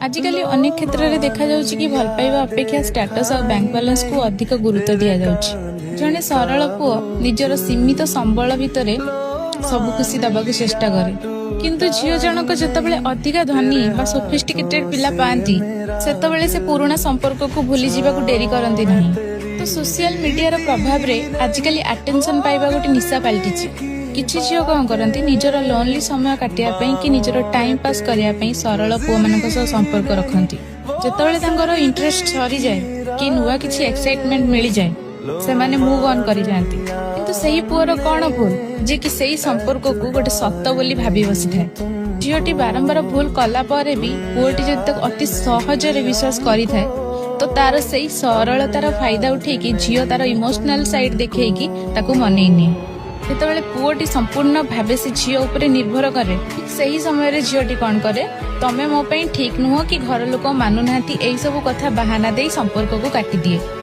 आजिकल अनेक क्षेत्र में देखा जाउछि कि भल पाइबा अपेक्षा स्टेटस और बैंक बैलेंस को अधिक गुरुत्व दिया जाउछि। जने सरल पुओ निजर सीमित संबल भितरे सब खुशी दबाक चेष्टा करे, किंतु झियो जनक जेतेबेले अधिक धनी बा सोफिस्टिकेटेड पिला पाती सेतेबेले से पुराना संपर्क को भूली जावाक डेरी करती नहीं। तो सोशल मीडिया प्रभाव रे आजिकल अटेंशन पाइबा गोटे निशा पलटिछि। किछि झियो कौन करती निजर लोनली समय काटिया कि निजर टाइम पास करने सरल पुओ मानक सह संपर्क रखती। जेतेबेले तांकर इंटरेस्ट सरी जाए कि नुआ किछि एक्साइटमेंट मिल जाए से माने मूव ऑन करी जाती, किंतु सही पुअर कौन भूल जे कि सही संपर्क को गोटे सत बोली भाभी बसी थाए। झीटी बारंबार भूल कला परे भी पुओटी जब अति सहजरे विश्वास करी थाए तो तार सही सरलतार फायदा उठेकी झील तार इमोशनल साइड देखी ताकू मनई निए। जेतेबेले पुओटी संपूर्ण भावे से झील उपरे निर्भर करे, सही समय झीलटी कौन करे, तमे मो पई ठीक नुह कि घर लोक मानु नाहांती एई सब कथा बहाना दे संपर्क को काटी दिए।